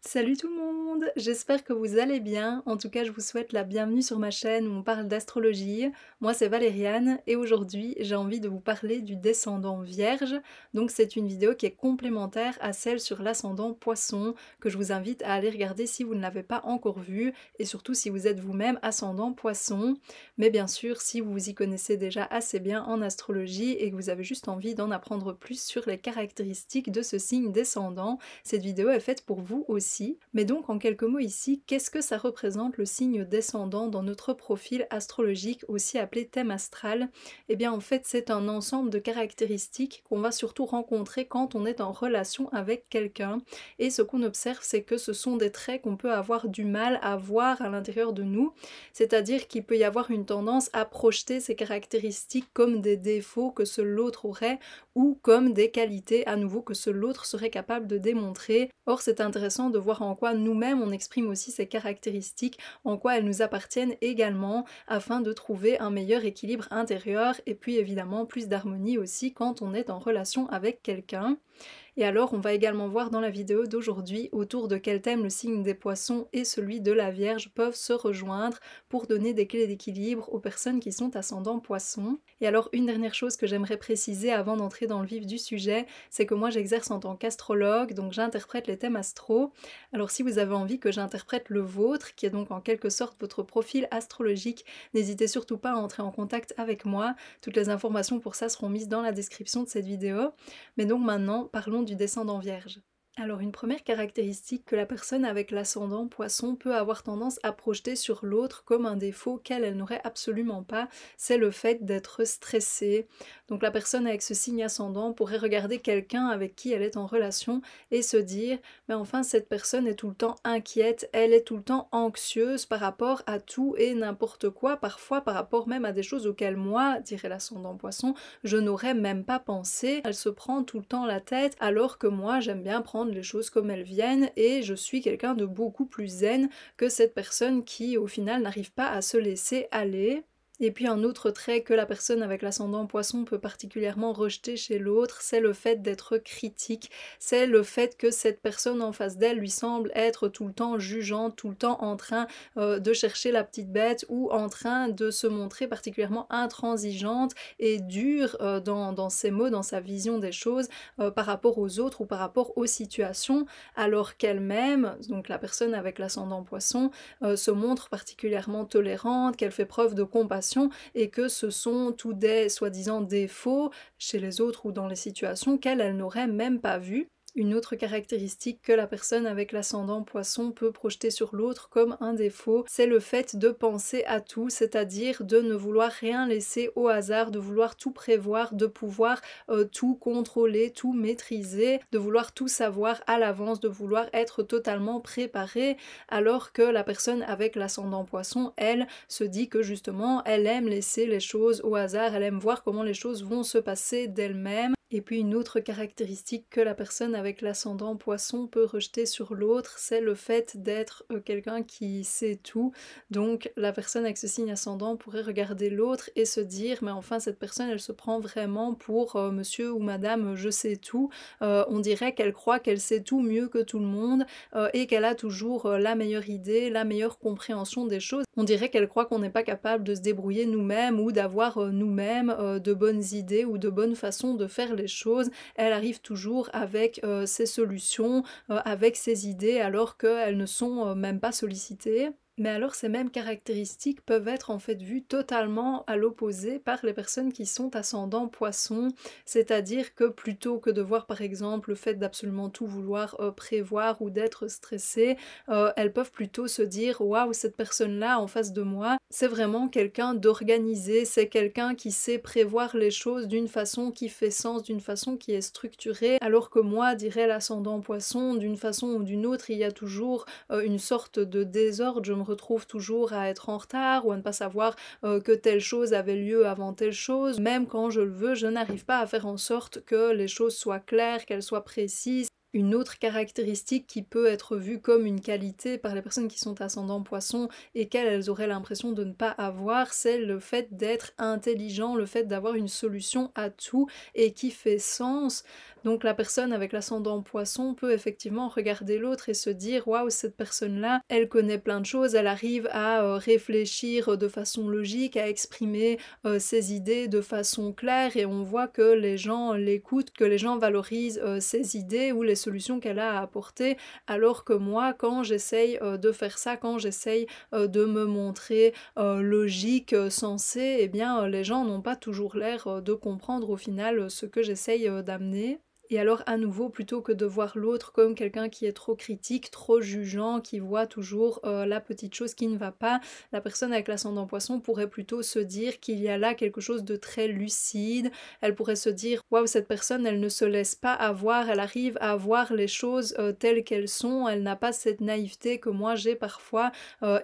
Salut tout le monde, j'espère que vous allez bien. En tout cas, je vous souhaite la bienvenue sur ma chaîne où on parle d'astrologie. Moi, c'est Valériane et aujourd'hui, j'ai envie de vous parler du descendant Vierge. Donc, c'est une vidéo qui est complémentaire à celle sur l'ascendant Poisson que je vous invite à aller regarder si vous ne l'avez pas encore vue et surtout si vous êtes vous-même ascendant Poisson. Mais bien sûr, si vous vous y connaissez déjà assez bien en astrologie et que vous avez juste envie d'en apprendre plus sur les caractéristiques de ce signe descendant, cette vidéo est faite pour vous aussi. Mais donc en quelques mots ici, qu'est-ce que ça représente le signe descendant dans notre profil astrologique, aussi appelé thème astral? Eh bien en fait c'est un ensemble de caractéristiques qu'on va surtout rencontrer quand on est en relation avec quelqu'un. Et ce qu'on observe, c'est que ce sont des traits qu'on peut avoir du mal à voir à l'intérieur de nous, c'est-à-dire qu'il peut y avoir une tendance à projeter ces caractéristiques comme des défauts que seul l'autre aurait ou comme des qualités à nouveau que seul l'autre serait capable de démontrer. Or, c'est intéressant de voir en quoi nous-mêmes on exprime aussi ces caractéristiques, en quoi elles nous appartiennent également, afin de trouver un meilleur équilibre intérieur et puis évidemment plus d'harmonie aussi quand on est en relation avec quelqu'un. Et alors, on va également voir dans la vidéo d'aujourd'hui autour de quel thème le signe des poissons et celui de la Vierge peuvent se rejoindre pour donner des clés d'équilibre aux personnes qui sont ascendant poisson. Et alors, une dernière chose que j'aimerais préciser avant d'entrer dans le vif du sujet, c'est que moi j'exerce en tant qu'astrologue, donc j'interprète les thèmes astro. Alors si vous avez envie que j'interprète le vôtre, qui est donc en quelque sorte votre profil astrologique, n'hésitez surtout pas à entrer en contact avec moi. Toutes les informations pour ça seront mises dans la description de cette vidéo. Mais donc maintenant, parlons du descendant Vierge. Alors une première caractéristique que la personne avec l'ascendant Poisson peut avoir tendance à projeter sur l'autre comme un défaut qu'elle n'aurait absolument pas, c'est le fait d'être stressée. Donc la personne avec ce signe ascendant pourrait regarder quelqu'un avec qui elle est en relation et se dire mais enfin cette personne est tout le temps inquiète, elle est tout le temps anxieuse par rapport à tout et n'importe quoi, parfois par rapport même à des choses auxquelles moi, dirait l'ascendant Poisson, je n'aurais même pas pensé. Elle se prend tout le temps la tête alors que moi j'aime bien prendre les choses comme elles viennent et je suis quelqu'un de beaucoup plus zen que cette personne qui au final n'arrive pas à se laisser aller. Et puis un autre trait que la personne avec l'ascendant Poisson peut particulièrement rejeter chez l'autre, c'est le fait d'être critique, c'est le fait que cette personne en face d'elle lui semble être tout le temps jugeante, tout le temps en train de chercher la petite bête ou en train de se montrer particulièrement intransigeante et dure dans ses mots, dans sa vision des choses par rapport aux autres ou par rapport aux situations, alors qu'elle-même, donc la personne avec l'ascendant Poisson, se montre particulièrement tolérante, qu'elle fait preuve de compassion et que ce sont tous des soi-disant défauts chez les autres ou dans les situations qu'elle n'aurait même pas vues. Une autre caractéristique que la personne avec l'ascendant Poisson peut projeter sur l'autre comme un défaut, c'est le fait de penser à tout, c'est-à-dire de ne vouloir rien laisser au hasard, de vouloir tout prévoir, de pouvoir tout contrôler, tout maîtriser, de vouloir tout savoir à l'avance, de vouloir être totalement préparé, alors que la personne avec l'ascendant Poisson, elle, se dit que justement, elle aime laisser les choses au hasard, elle aime voir comment les choses vont se passer d'elle-même. Et puis une autre caractéristique que la personne avec l'ascendant Poisson peut rejeter sur l'autre, c'est le fait d'être quelqu'un qui sait tout. Donc la personne avec ce signe ascendant pourrait regarder l'autre et se dire mais enfin cette personne elle se prend vraiment pour monsieur ou madame je sais tout. On dirait qu'elle croit qu'elle sait tout mieux que tout le monde et qu'elle a toujours la meilleure idée, la meilleure compréhension des choses. On dirait qu'elle croit qu'on n'est pas capable de se débrouiller nous-mêmes ou d'avoir nous-mêmes de bonnes idées ou de bonnes façons de faire les choses. Elle arrive toujours avec ses solutions, avec ses idées alors qu'elles ne sont même pas sollicitées. Mais alors ces mêmes caractéristiques peuvent être en fait vues totalement à l'opposé par les personnes qui sont ascendant Poisson, c'est-à-dire que plutôt que de voir par exemple le fait d'absolument tout vouloir prévoir ou d'être stressée, elles peuvent plutôt se dire waouh cette personne-là en face de moi, c'est vraiment quelqu'un d'organisé, c'est quelqu'un qui sait prévoir les choses d'une façon qui fait sens, d'une façon qui est structurée, alors que moi, dirait l'ascendant Poisson, d'une façon ou d'une autre, il y a toujours une sorte de désordre, je me retrouve toujours à être en retard ou à ne pas savoir que telle chose avait lieu avant telle chose. Même quand je le veux, je n'arrive pas à faire en sorte que les choses soient claires, qu'elles soient précises. Une autre caractéristique qui peut être vue comme une qualité par les personnes qui sont ascendant poisson et qu'elles auraient l'impression de ne pas avoir, c'est le fait d'être intelligent, le fait d'avoir une solution à tout et qui fait sens. Donc la personne avec l'ascendant poisson peut effectivement regarder l'autre et se dire waouh, cette personne-là, elle connaît plein de choses, elle arrive à réfléchir de façon logique, à exprimer ses idées de façon claire et on voit que les gens l'écoutent, que les gens valorisent ses idées ou les solutions qu'elle a à apporter, alors que moi, quand j'essaye de faire ça, quand j'essaye de me montrer logique, sensée, eh bien les gens n'ont pas toujours l'air de comprendre au final ce que j'essaye d'amener. Et alors à nouveau, plutôt que de voir l'autre comme quelqu'un qui est trop critique, trop jugeant, qui voit toujours la petite chose qui ne va pas, la personne avec l'ascendant poisson pourrait plutôt se dire qu'il y a là quelque chose de très lucide. Elle pourrait se dire waouh, cette personne, elle ne se laisse pas avoir, elle arrive à voir les choses telles qu'elles sont, elle n'a pas cette naïveté que moi j'ai parfois,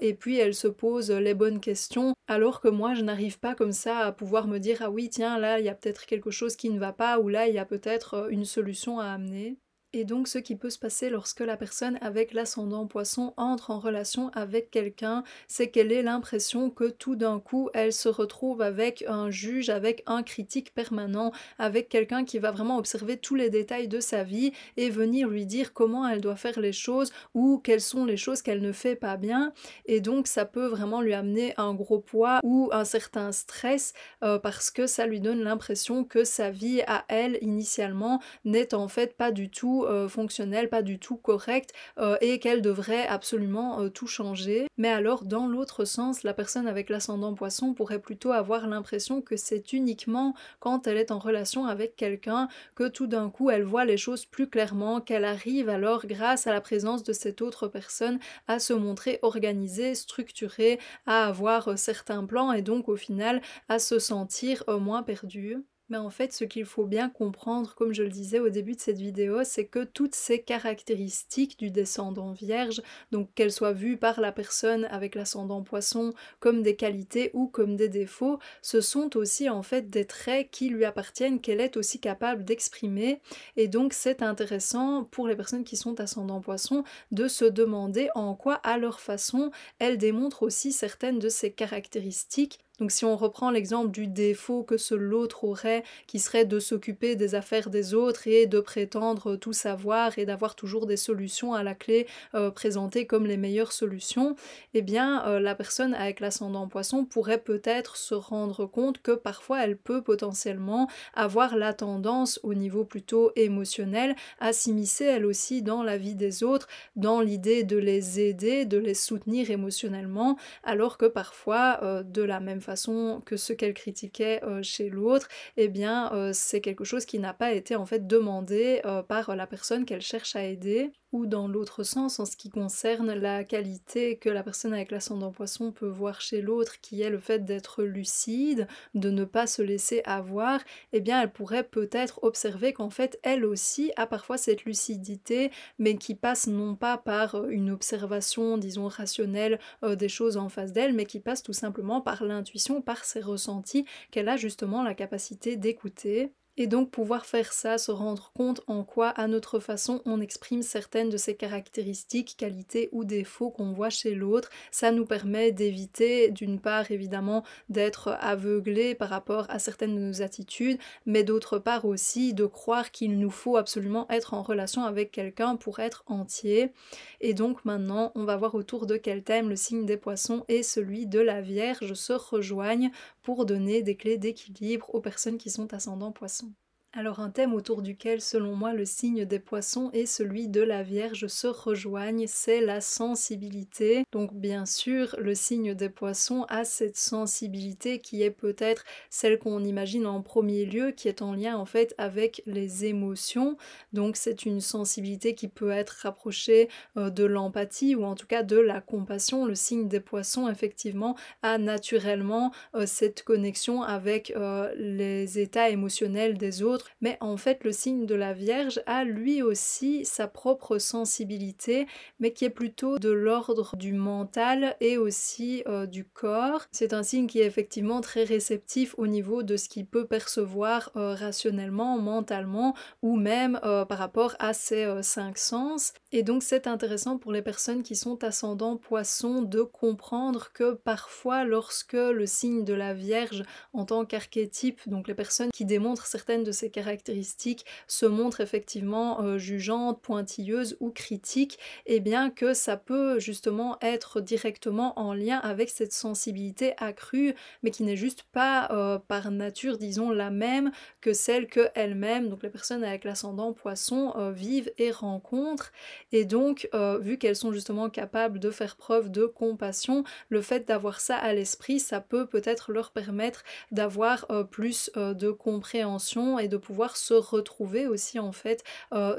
et puis elle se pose les bonnes questions, alors que moi je n'arrive pas comme ça à pouvoir me dire ah oui tiens là il y a peut-être quelque chose qui ne va pas ou là il y a peut-être une solution à amener. Et donc ce qui peut se passer lorsque la personne avec l'ascendant poisson entre en relation avec quelqu'un, c'est qu'elle ait l'impression que tout d'un coup elle se retrouve avec un juge, avec un critique permanent, avec quelqu'un qui va vraiment observer tous les détails de sa vie et venir lui dire comment elle doit faire les choses ou quelles sont les choses qu'elle ne fait pas bien. Et donc ça peut vraiment lui amener un gros poids ou un certain stress parce que ça lui donne l'impression que sa vie à elle initialement n'est en fait pas du tout fonctionnelle, pas du tout correcte et qu'elle devrait absolument tout changer. Mais alors dans l'autre sens, la personne avec l'ascendant poisson pourrait plutôt avoir l'impression que c'est uniquement quand elle est en relation avec quelqu'un que tout d'un coup elle voit les choses plus clairement, qu'elle arrive alors grâce à la présence de cette autre personne à se montrer organisée, structurée, à avoir certains plans et donc au final à se sentir moins perdue. Mais en fait, ce qu'il faut bien comprendre, comme je le disais au début de cette vidéo, c'est que toutes ces caractéristiques du descendant vierge, donc qu'elles soient vues par la personne avec l'ascendant poisson comme des qualités ou comme des défauts, ce sont aussi en fait des traits qui lui appartiennent, qu'elle est aussi capable d'exprimer. Et donc c'est intéressant pour les personnes qui sont ascendant poisson de se demander en quoi, à leur façon, elles démontrent aussi certaines de ces caractéristiques. Donc si on reprend l'exemple du défaut que seul l'autre aurait, qui serait de s'occuper des affaires des autres et de prétendre tout savoir et d'avoir toujours des solutions à la clé présentées comme les meilleures solutions, eh bien la personne avec l'ascendant poisson pourrait peut-être se rendre compte que parfois elle peut potentiellement avoir la tendance au niveau plutôt émotionnel à s'immiscer elle aussi dans la vie des autres, dans l'idée de les aider, de les soutenir émotionnellement, alors que parfois de la même façon que ce qu'elle critiquait chez l'autre, eh bien c'est quelque chose qui n'a pas été en fait demandé par la personne qu'elle cherche à aider. Ou dans l'autre sens, en ce qui concerne la qualité que la personne avec l'ascendant poisson peut voir chez l'autre, qui est le fait d'être lucide, de ne pas se laisser avoir, eh bien elle pourrait peut-être observer qu'en fait elle aussi a parfois cette lucidité, mais qui passe non pas par une observation, disons, rationnelle des choses en face d'elle, mais qui passe tout simplement par l'intuition, par ses ressentis, qu'elle a justement la capacité d'écouter. Et donc pouvoir faire ça, se rendre compte en quoi, à notre façon, on exprime certaines de ces caractéristiques, qualités ou défauts qu'on voit chez l'autre, ça nous permet d'éviter, d'une part évidemment, d'être aveuglés par rapport à certaines de nos attitudes, mais d'autre part aussi de croire qu'il nous faut absolument être en relation avec quelqu'un pour être entier. Et donc maintenant, on va voir autour de quel thème le signe des poissons et celui de la Vierge se rejoignent pour donner des clés d'équilibre aux personnes qui sont ascendant poissons. Alors un thème autour duquel, selon moi, le signe des poissons et celui de la Vierge se rejoignent, c'est la sensibilité. Donc bien sûr, le signe des poissons a cette sensibilité qui est peut-être celle qu'on imagine en premier lieu, qui est en lien en fait avec les émotions. Donc c'est une sensibilité qui peut être rapprochée de l'empathie ou en tout cas de la compassion. Le signe des poissons, effectivement, a naturellement cette connexion avec les états émotionnels des autres, autres. Mais en fait, le signe de la Vierge a lui aussi sa propre sensibilité, mais qui est plutôt de l'ordre du mental et aussi du corps. C'est un signe qui est effectivement très réceptif au niveau de ce qu'il peut percevoir rationnellement, mentalement, ou même par rapport à ses cinq sens. Et donc c'est intéressant pour les personnes qui sont ascendant Poisson de comprendre que parfois lorsque le signe de la Vierge en tant qu'archétype, donc les personnes qui démontrent certaines de ces caractéristiques se montrent effectivement jugeantes, pointilleuses ou critiques, et bien que ça peut justement être directement en lien avec cette sensibilité accrue, mais qui n'est juste pas par nature, disons, la même que celle qu'elles-mêmes, donc les personnes avec l'ascendant Poisson, vivent et rencontrent. Et donc, vu qu'elles sont justement capables de faire preuve de compassion, le fait d'avoir ça à l'esprit, ça peut peut-être leur permettre d'avoir plus de compréhension et de pouvoir se retrouver aussi en fait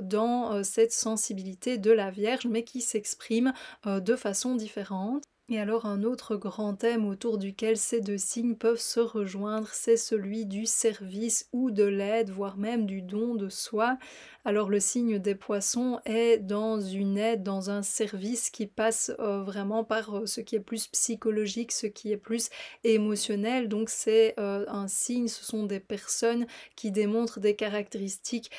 dans cette sensibilité de la Vierge, mais qui s'exprime de façon différente. Et alors un autre grand thème autour duquel ces deux signes peuvent se rejoindre, c'est celui du service ou de l'aide, voire même du don de soi. Alors le signe des Poissons est dans une aide, dans un service qui passe vraiment par ce qui est plus psychologique, ce qui est plus émotionnel. Donc c'est un signe, ce sont des personnes qui démontrent des caractéristiques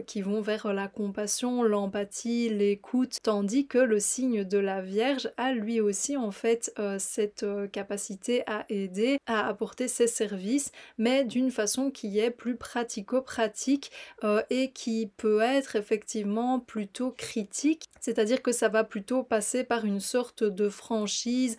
qui vont vers la compassion, l'empathie, l'écoute, tandis que le signe de la Vierge a lui aussi en fait cette capacité à aider, à apporter ses services, mais d'une façon qui est plus pratico-pratique et qui peut être effectivement plutôt critique, c'est-à-dire que ça va plutôt passer par une sorte de franchise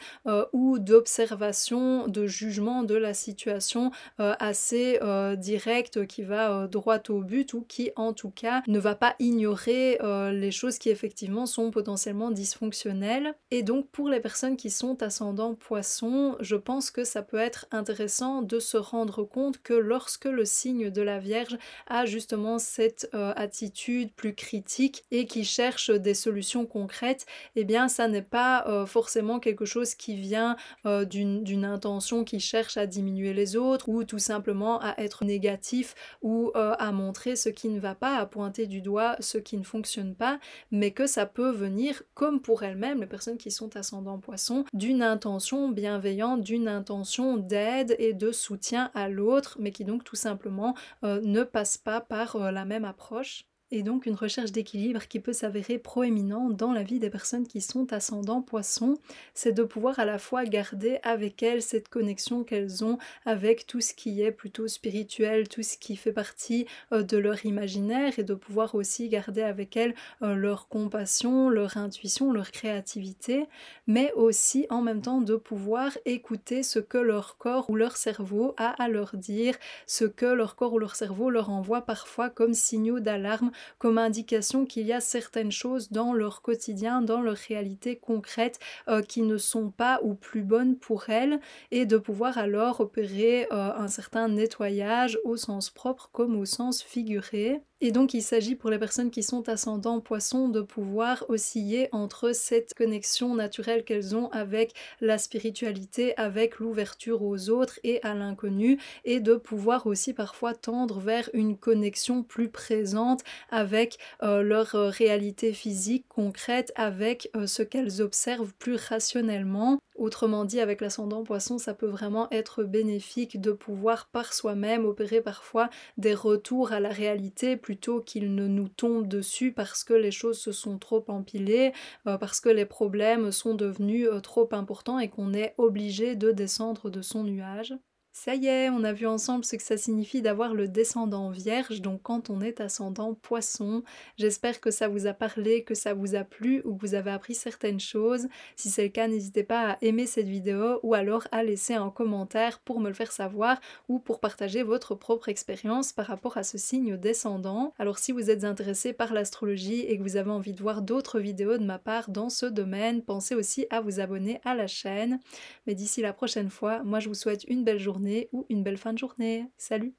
ou d'observation, de jugement de la situation assez directe, qui va droit au but, ou qui en tout cas ne va pas ignorer les choses qui effectivement sont potentiellement dysfonctionnelles. Et donc pour les personnes qui sont ascendant Poisson, je pense que ça peut être intéressant de se rendre compte que lorsque le signe de la Vierge a justement cette attitude plus critique et qui cherche des solutions concrètes, eh bien ça n'est pas forcément quelque chose qui vient d'une intention qui cherche à diminuer les autres, ou tout simplement à être négatif, ou à montrer ce qui ne va pas, à pointer du doigt ce qui ne fonctionne pas, mais que ça peut venir, comme pour elles-mêmes, les personnes qui sont ascendant Poisson, d'une intention bienveillante, d'une intention d'aide et de soutien à l'autre, mais qui donc tout simplement ne passe pas par la même approche. Et donc une recherche d'équilibre qui peut s'avérer proéminente dans la vie des personnes qui sont ascendant Poisson, c'est de pouvoir à la fois garder avec elles cette connexion qu'elles ont avec tout ce qui est plutôt spirituel, tout ce qui fait partie de leur imaginaire, et de pouvoir aussi garder avec elles leur compassion, leur intuition, leur créativité, mais aussi en même temps de pouvoir écouter ce que leur corps ou leur cerveau a à leur dire, ce que leur corps ou leur cerveau leur envoie parfois comme signaux d'alarme, comme indication qu'il y a certaines choses dans leur quotidien, dans leur réalité concrète qui ne sont pas ou plus bonnes pour elles, et de pouvoir alors opérer un certain nettoyage au sens propre comme au sens figuré. Et donc il s'agit pour les personnes qui sont ascendant Poisson de pouvoir osciller entre cette connexion naturelle qu'elles ont avec la spiritualité, avec l'ouverture aux autres et à l'inconnu, et de pouvoir aussi parfois tendre vers une connexion plus présente avec leur réalité physique concrète, avec ce qu'elles observent plus rationnellement. Autrement dit, avec l'ascendant Poisson, ça peut vraiment être bénéfique de pouvoir par soi-même opérer parfois des retours à la réalité plutôt qu'il ne nous tombe dessus parce que les choses se sont trop empilées, parce que les problèmes sont devenus trop importants et qu'on est obligé de descendre de son nuage. Ça y est, on a vu ensemble ce que ça signifie d'avoir le descendant Vierge, donc quand on est ascendant Poisson. J'espère que ça vous a parlé, que ça vous a plu, ou que vous avez appris certaines choses. Si c'est le cas, n'hésitez pas à aimer cette vidéo, ou alors à laisser un commentaire pour me le faire savoir, ou pour partager votre propre expérience par rapport à ce signe descendant. Alors si vous êtes intéressé par l'astrologie et que vous avez envie de voir d'autres vidéos de ma part dans ce domaine, pensez aussi à vous abonner à la chaîne. Mais d'ici la prochaine fois, moi je vous souhaite une belle journée ou une belle fin de journée. Salut!